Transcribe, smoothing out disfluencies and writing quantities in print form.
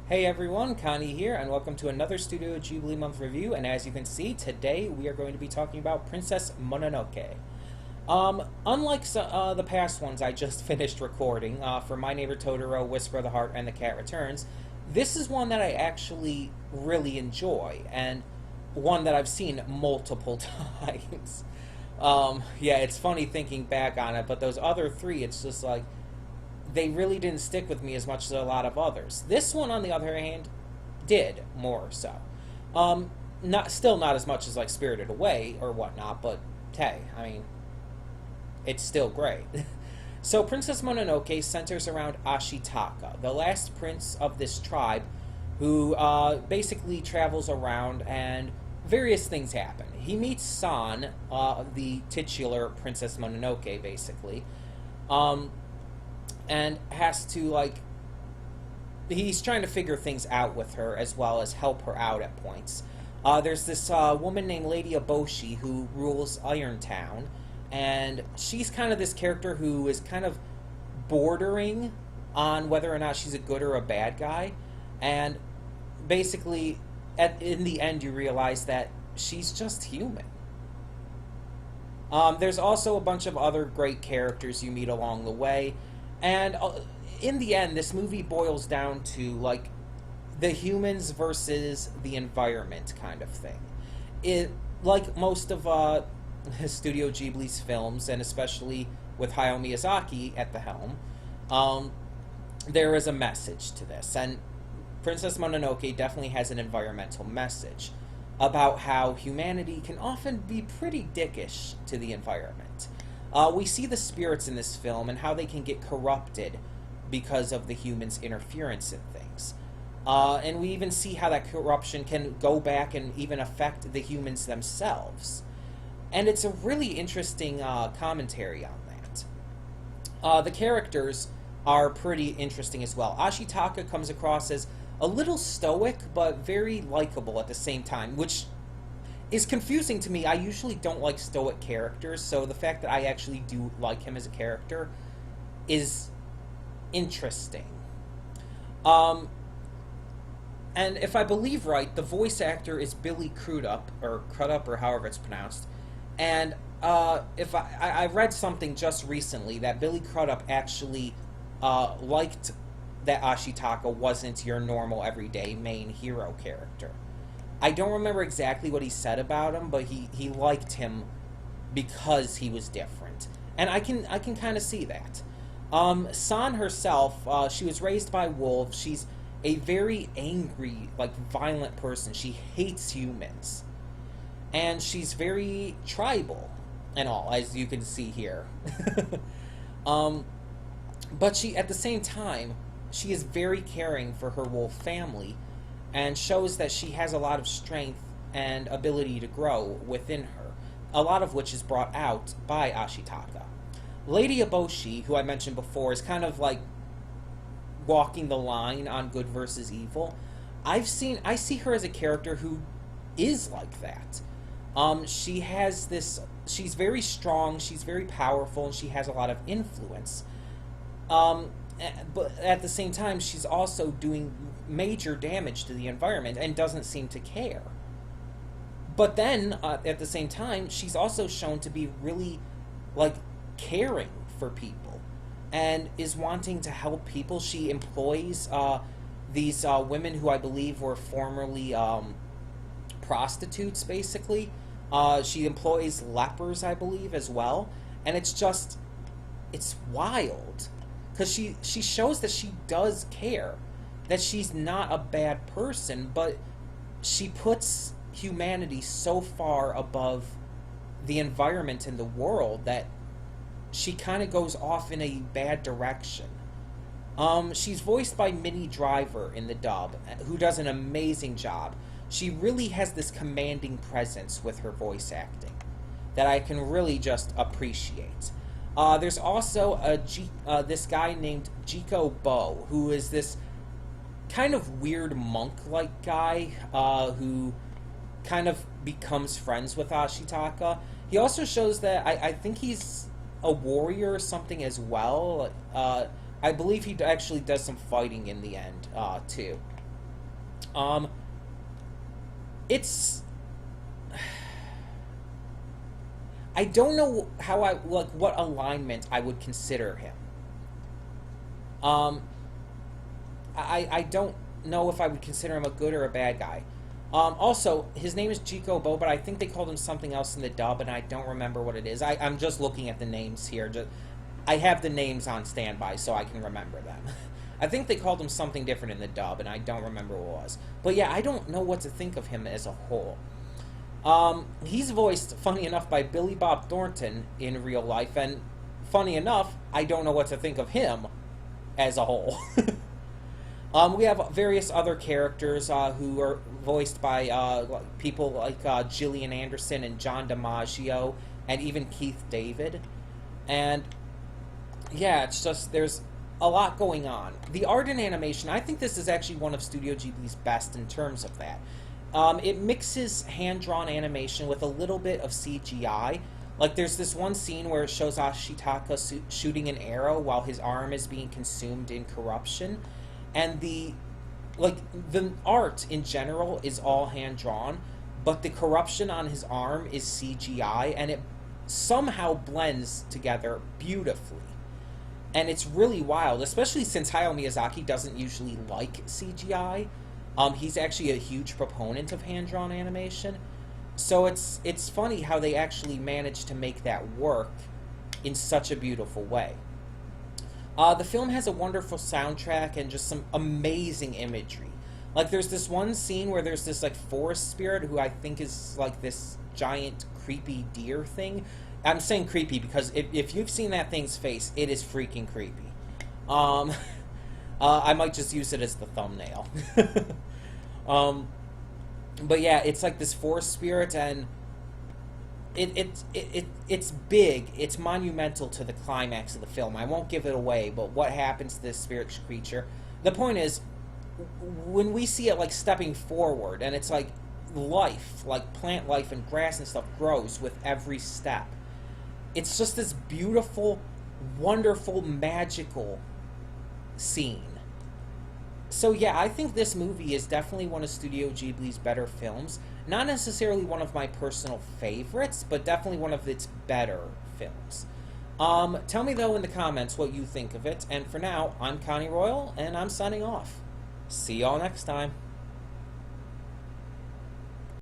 Hey everyone, Connie here, and welcome to another Studio Ghibli Month review. And as you can see, today we are going to be talking about Princess Mononoke. Unlike the past ones I just finished recording for My Neighbor Totoro, Whisper of the Heart, and The Cat Returns, this is one that I actually really enjoy, and one that I've seen multiple times. Yeah, it's funny thinking back on it, but those other three, it's just like, they really didn't stick with me as much as a lot of others. This one, on the other hand, did more so. Not as much as like Spirited Away or whatnot, but hey, I mean, it's still great. So Princess Mononoke centers around Ashitaka, the last prince of this tribe, who basically travels around and various things happen. He meets San, the titular Princess Mononoke, basically. And has to, like, he's trying to figure things out with her as well as help her out at points. There's this woman named Lady Eboshi who rules Iron Town, and she's kind of this character who is kind of bordering on whether or not she's a good or a bad guy, and basically, in the end, you realize that she's just human. There's also a bunch of other great characters you meet along the way. And in the end, this movie boils down to, like, the humans versus the environment kind of thing. Like most of Studio Ghibli's films, and especially with Hayao Miyazaki at the helm, there is a message to this. And Princess Mononoke definitely has an environmental message about how humanity can often be pretty dickish to the environment. We see the spirits in this film and how they can get corrupted because of the humans' interference in things. And we even see how that corruption can go back and even affect the humans themselves. And it's a really interesting commentary on that. The characters are pretty interesting as well. Ashitaka comes across as a little stoic, but very likable at the same time, which is confusing to me. I usually don't like stoic characters, so the fact that I actually do like him as a character is interesting. And if I believe right, the voice actor is Billy Crudup, or however it's pronounced. And if I read something just recently that Billy Crudup actually liked that Ashitaka wasn't your normal everyday main hero character. I don't remember exactly what he said about him, but he liked him because he was different. And I can kind of see that. San herself, she was raised by wolves. She's a very angry, like, violent person. She hates humans. And she's very tribal and all, as you can see here. But she, at the same time, she is very caring for her wolf family, and shows that she has a lot of strength and ability to grow within her, a lot of which is brought out by Ashitaka. Lady Eboshi, who I mentioned before, is kind of like walking the line on good versus evil. I see her as a character who is like that. She's very strong, she's very powerful, and she has a lot of influence. But at the same time, she's also doing major damage to the environment and doesn't seem to care. But then, at the same time, she's also shown to be really, like, caring for people and is wanting to help people. She employs these women who I believe were formerly prostitutes, basically. She employs lepers, I believe, as well. And it's wild. Because she shows that she does care, that she's not a bad person, but she puts humanity so far above the environment and the world that she kind of goes off in a bad direction. She's voiced by Minnie Driver in the dub, who does an amazing job. She really has this commanding presence with her voice acting that I can really just appreciate. There's also this guy named Jiko Bo, who is this kind of weird monk-like guy who kind of becomes friends with Ashitaka. He also shows that I think he's a warrior or something as well. I believe he actually does some fighting in the end, too. Um, it's I don't know how I like what alignment I would consider him. Um, I don't know if I would consider him a good or a bad guy. Also, his name is Chico Bo, but I think they called him something else in the dub, and I don't remember what it is. I'm just looking at the names here. I have the names on standby so I can remember them. I think they called him something different in the dub, and I don't remember what it was. But yeah, I don't know what to think of him as a whole. He's voiced, funny enough, by Billy Bob Thornton in real life, and funny enough, I don't know what to think of him as a whole. We have various other characters who are voiced by people like Gillian Anderson and John DiMaggio, and even Keith David. And yeah, it's just there's a lot going on. The art and animation, I think this is actually one of Studio Ghibli's best in terms of that. It mixes hand-drawn animation with a little bit of CGI. Like, there's this one scene where it shows Ashitaka shooting an arrow while his arm is being consumed in corruption. And the art in general is all hand-drawn, but the corruption on his arm is CGI, and it somehow blends together beautifully. And it's really wild, especially since Hayao Miyazaki doesn't usually like CGI. He's actually a huge proponent of hand-drawn animation. So it's funny how they actually managed to make that work in such a beautiful way. The film has a wonderful soundtrack and just some amazing imagery. Like, there's this one scene where there's this, like, forest spirit who I think is, like, this giant creepy deer thing. I'm saying creepy because if you've seen that thing's face, it is freaking creepy. I might just use it as the thumbnail. But yeah, it's like this forest spirit, and it's big. It's monumental to the climax of the film. I won't give it away, but what happens to this spirit creature? The point is, when we see it like stepping forward, and it's like life, like plant life and grass and stuff grows with every step. It's just this beautiful, wonderful, magical scene. So yeah, I think this movie is definitely one of Studio Ghibli's better films. Not necessarily one of my personal favorites, but definitely one of its better films. Tell me, though, in the comments what you think of it. And for now, I'm Connie Royal, and I'm signing off. See y'all next time.